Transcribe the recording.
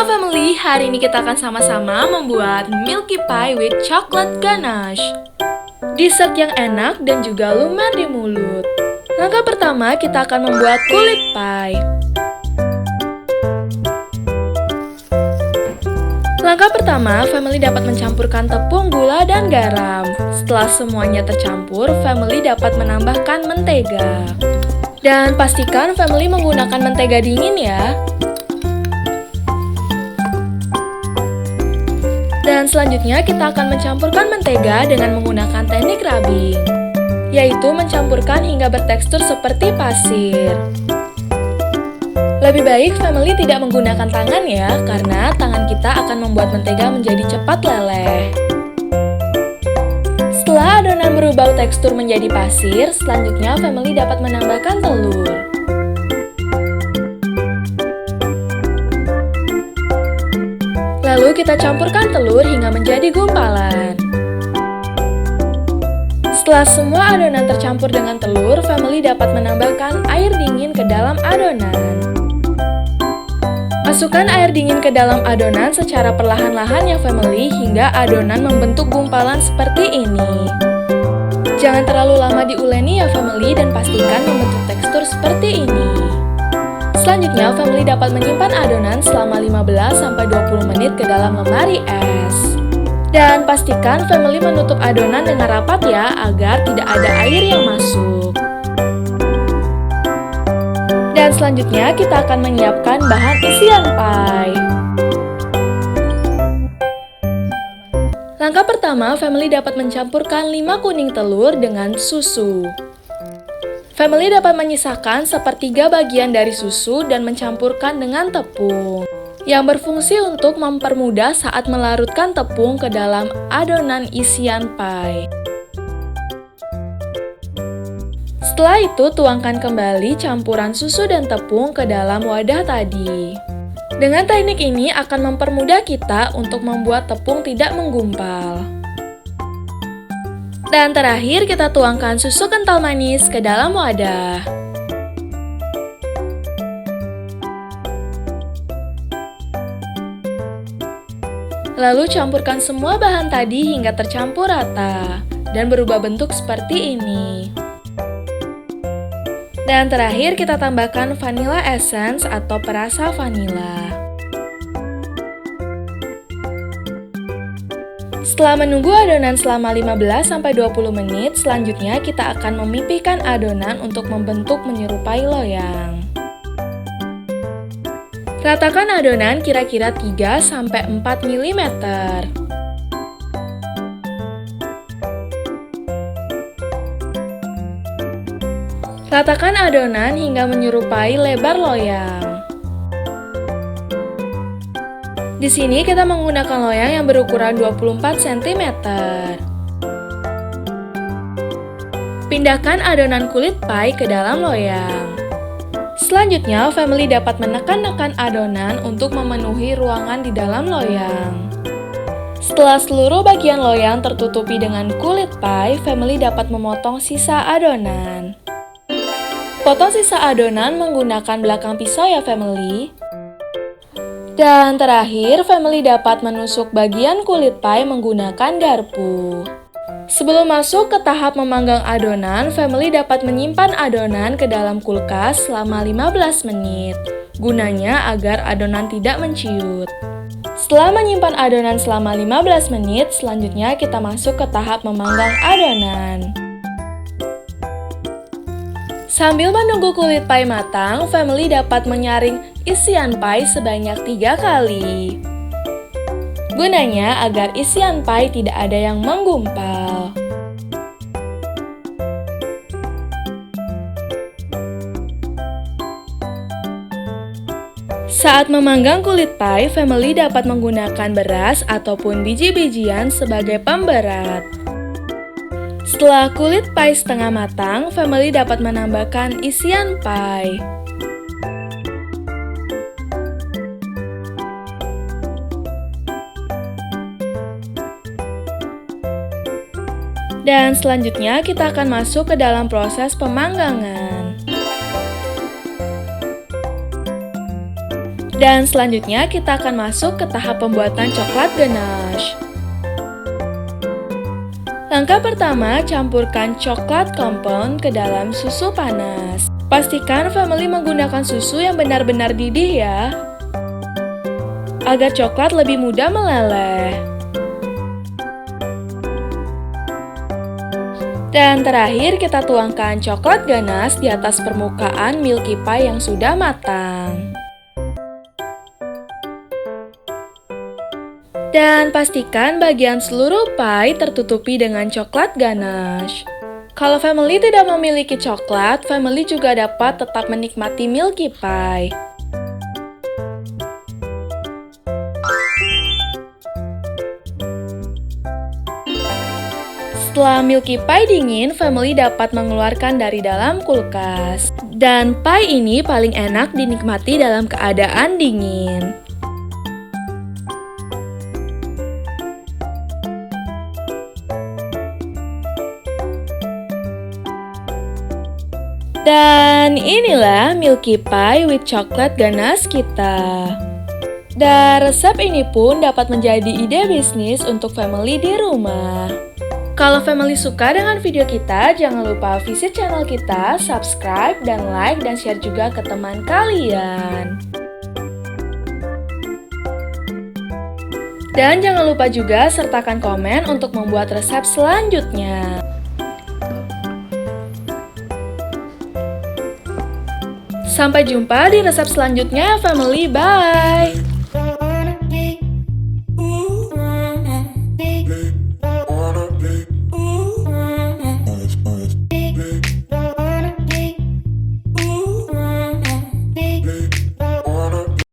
Halo family, hari ini kita akan sama-sama membuat Milky Pie with chocolate ganache. Dessert yang enak dan juga lumer di mulut. Langkah pertama, kita akan membuat kulit pie. Langkah pertama, family dapat mencampurkan tepung, gula, dan garam. Setelah semuanya tercampur, family dapat menambahkan mentega. Dan pastikan family menggunakan mentega dingin ya. Dan selanjutnya kita akan mencampurkan mentega dengan menggunakan teknik rubbing, yaitu mencampurkan hingga bertekstur seperti pasir. Lebih baik family tidak menggunakan tangan ya, karena tangan kita akan membuat mentega menjadi cepat leleh. Setelah adonan berubah tekstur menjadi pasir, selanjutnya family dapat menambahkan telur. Lalu kita campurkan telur hingga menjadi gumpalan. Setelah semua adonan tercampur dengan telur, family dapat menambahkan air dingin ke dalam adonan. Masukkan air dingin ke dalam adonan secara perlahan-lahan ya family, hingga adonan membentuk gumpalan seperti ini. Jangan terlalu lama diuleni ya family, dan pastikan membentuk tekstur seperti ini. Selanjutnya, family dapat menyimpan adonan selama 15-20 menit ke dalam lemari es. Dan pastikan family menutup adonan dengan rapat ya, agar tidak ada air yang masuk. Dan selanjutnya, kita akan menyiapkan bahan isian pie. Langkah pertama, family dapat mencampurkan 5 kuning telur dengan susu. Family dapat menyisakan sepertiga bagian dari susu dan mencampurkan dengan tepung, yang berfungsi untuk mempermudah saat melarutkan tepung ke dalam adonan isian pie. Setelah itu, tuangkan kembali campuran susu dan tepung ke dalam wadah tadi. Dengan teknik ini akan mempermudah kita untuk membuat tepung tidak menggumpal. Dan terakhir, kita tuangkan susu kental manis ke dalam wadah. Lalu campurkan semua bahan tadi hingga tercampur rata dan berubah bentuk seperti ini. Dan terakhir, kita tambahkan vanilla essence atau perasa vanila. Setelah menunggu adonan selama 15-20 menit, selanjutnya kita akan memipihkan adonan untuk membentuk menyerupai loyang. Ratakan adonan kira-kira 3-4 mm. Ratakan adonan hingga menyerupai lebar loyang. Di sini kita menggunakan loyang yang berukuran 24 cm. Pindahkan adonan kulit pie ke dalam loyang. Selanjutnya, family dapat menekan-nekan adonan untuk memenuhi ruangan di dalam loyang. Setelah seluruh bagian loyang tertutupi dengan kulit pie, family dapat memotong sisa adonan. Potong sisa adonan menggunakan belakang pisau ya family. Dan terakhir, family dapat menusuk bagian kulit pie menggunakan garpu. Sebelum masuk ke tahap memanggang adonan, family dapat menyimpan adonan ke dalam kulkas selama 15 menit. Gunanya agar adonan tidak menciut. Setelah menyimpan adonan selama 15 menit, selanjutnya kita masuk ke tahap memanggang adonan. Sambil menunggu kulit pie matang, family dapat menyaring isian pie sebanyak 3 kali. Gunanya agar isian pie tidak ada yang menggumpal. Saat memanggang kulit pie, family dapat menggunakan beras ataupun biji-bijian sebagai pemberat. Setelah kulit pie setengah matang, family dapat menambahkan isian pie. Dan selanjutnya kita akan masuk ke dalam proses pemanggangan. Dan selanjutnya kita akan masuk ke tahap pembuatan coklat ganache. Langkah pertama, campurkan coklat compound ke dalam susu panas. Pastikan family menggunakan susu yang benar-benar didih ya, agar coklat lebih mudah meleleh. Dan terakhir kita tuangkan coklat ganache di atas permukaan milky pie yang sudah matang. Dan pastikan bagian seluruh pie tertutupi dengan coklat ganache. Kalau family tidak memiliki coklat, family juga dapat tetap menikmati milky pie. Setelah milky pie dingin, family dapat mengeluarkan dari dalam kulkas. Dan pie ini paling enak dinikmati dalam keadaan dingin. Dan inilah milky pie with chocolate ganache kita. Dan resep ini pun dapat menjadi ide bisnis untuk family di rumah. Kalau family suka dengan video kita, jangan lupa visit channel kita, subscribe, dan like, dan share juga ke teman kalian. Dan jangan lupa juga sertakan komen untuk membuat resep selanjutnya. Sampai jumpa di resep selanjutnya, family. Bye!